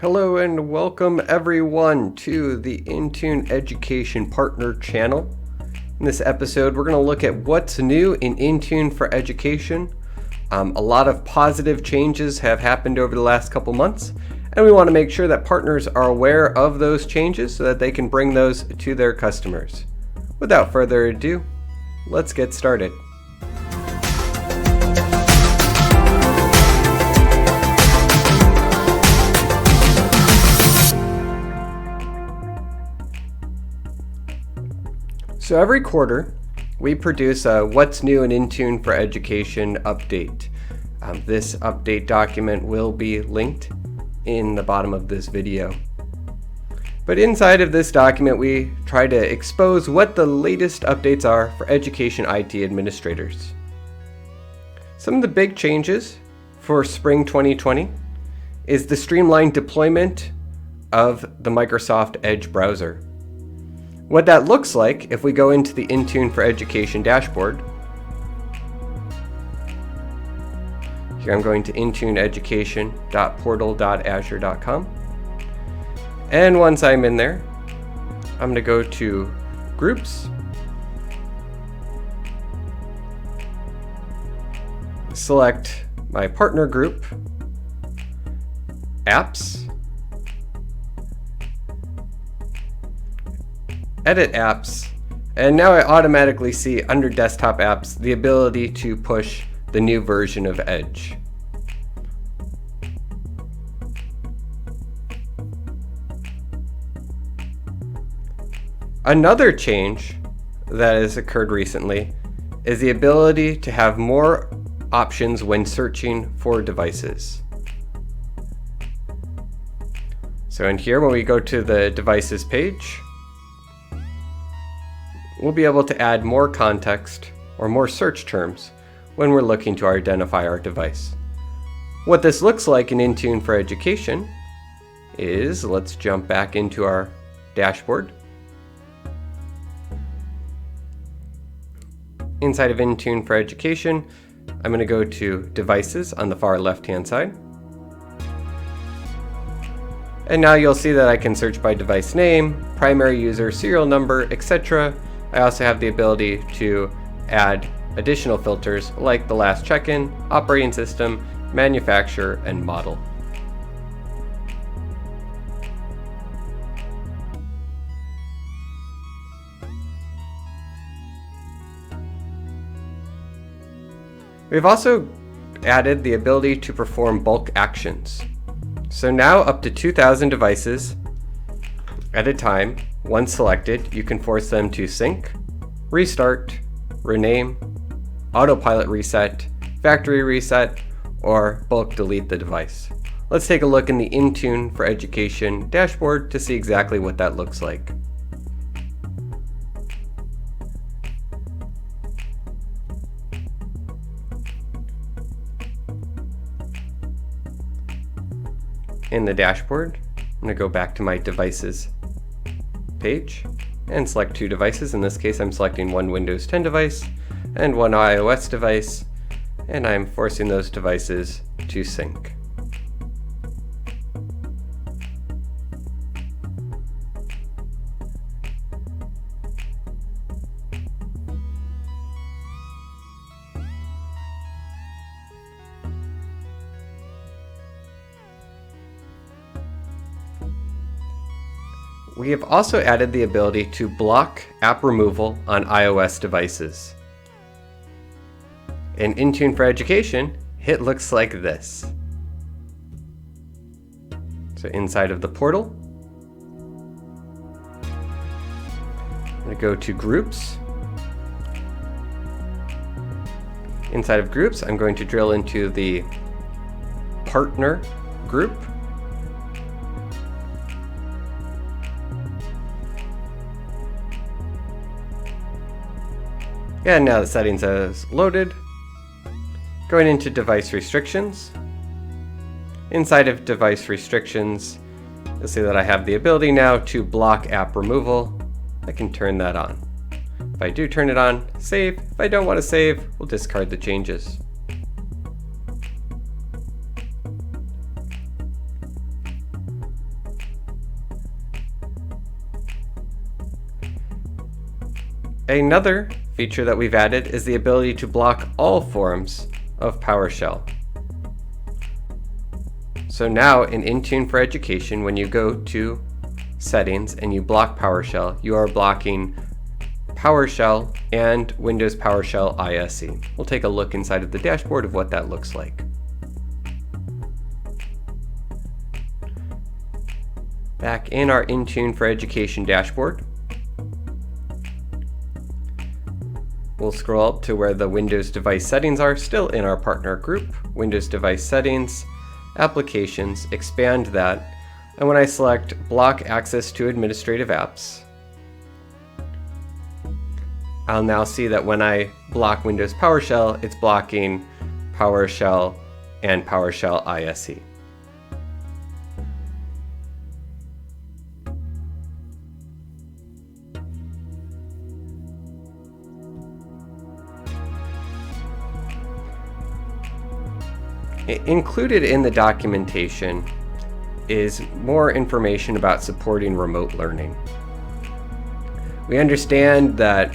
Hello and welcome everyone to the Intune Education Partner channel. In this episode, we're going to look at what's new in Intune for Education. A lot of positive changes have happened over the last couple months, and we want to make sure that partners are aware of those changes so that they can bring those to their customers. Without further ado, let's get started. So every quarter, we produce a What's New in Intune for Education update. This update document will be linked in the bottom of this video. But inside of this document, we try to expose what the latest updates are for education IT administrators. Some of the big changes for spring 2020 is the streamlined deployment of the Microsoft Edge browser. What that looks like if we go into the Intune for Education dashboard. Here I'm going to intuneeducation.portal.azure.com. And once I'm in there, I'm going to go to Groups, select my partner group, Apps, Edit Apps, and now I automatically see under Desktop Apps the ability to push the new version of Edge. Another change that has occurred recently is the ability to have more options when searching for devices. So in here, when we go to the devices page, we'll be able to add more context or more search terms when we're looking to identify our device. What this looks like in Intune for Education is, let's jump back into our dashboard. Inside of Intune for Education, I'm going to go to Devices on the far left-hand side. And now you'll see that I can search by device name, primary user, serial number, etc. I also have the ability to add additional filters like the last check-in, operating system, manufacturer, and model. We've also added the ability to perform bulk actions. So now up to 2,000 devices at a time, once selected, you can force them to sync, restart, rename, autopilot reset, factory reset, or bulk delete the device. Let's take a look in the Intune for Education dashboard to see exactly what that looks like. In the dashboard, I'm going to go back to my devices page and select two devices. In this case, I'm selecting one Windows 10 device and one iOS device, and I'm forcing those devices to sync. We have also added the ability to block app removal on iOS devices. In Intune for Education, it looks like this. So inside of the portal, I'm going to go to Groups. Inside of Groups, I'm going to drill into the Partner group. And now the settings is loaded. Going into device restrictions. Inside of device restrictions, you'll see that I have the ability now to block app removal. I can turn that on. If I do turn it on, save. If I don't want to save, we'll discard the changes. Another feature that we've added is the ability to block all forms of PowerShell. So now in Intune for Education, when you go to Settings and you block PowerShell, you are blocking PowerShell and Windows PowerShell ISE. We'll take a look inside of the dashboard of what that looks like. Back in our Intune for Education dashboard, we'll scroll up to where the Windows device settings are, still in our partner group, Windows device settings, applications, expand that, and when I select block access to administrative apps, I'll now see that when I block Windows PowerShell, it's blocking PowerShell and PowerShell ISE. Included in the documentation is more information about supporting remote learning. We understand that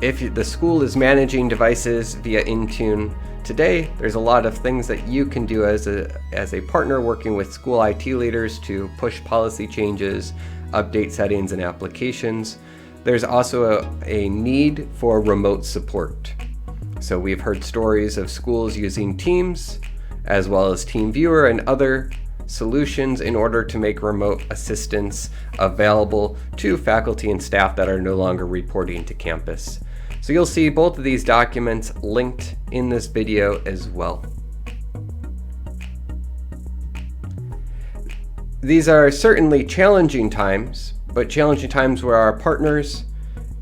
if the school is managing devices via Intune today, there's a lot of things that you can do as a partner working with school IT leaders to push policy changes, update settings and applications. There's also a need for remote support. So we've heard stories of schools using Teams, as well as TeamViewer and other solutions in order to make remote assistance available to faculty and staff that are no longer reporting to campus. So you'll see both of these documents linked in this video as well. These are certainly challenging times, but challenging times where our partners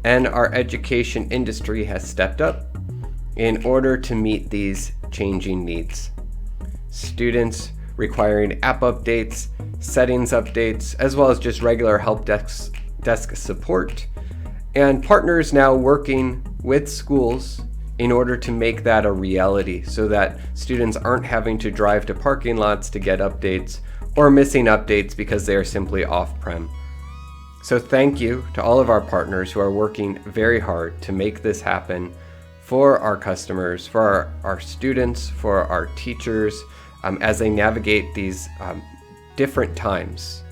and our education industry has stepped up in order to meet these changing needs. Students requiring app updates, settings updates, as well as just regular help desk support, and partners now working with schools in order to make that a reality so that students aren't having to drive to parking lots to get updates or missing updates because they are simply off-prem. So thank you to all of our partners who are working very hard to make this happen for our customers, for our students, for our teachers, as they navigate these different times.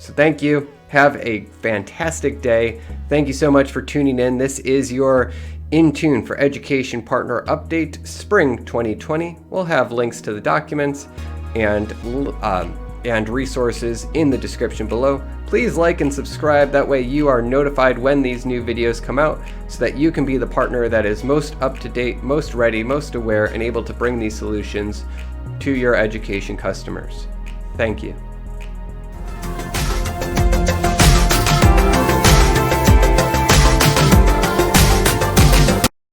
So thank you. Have a fantastic day. Thank you so much for tuning in. This is your Intune for Education Partner Update, Spring 2020. We'll have links to the documents and resources in the description below. Please like and subscribe. That way you are notified when these new videos come out so that you can be the partner that is most up to date, most ready, most aware, and able to bring these solutions to your education customers. Thank you.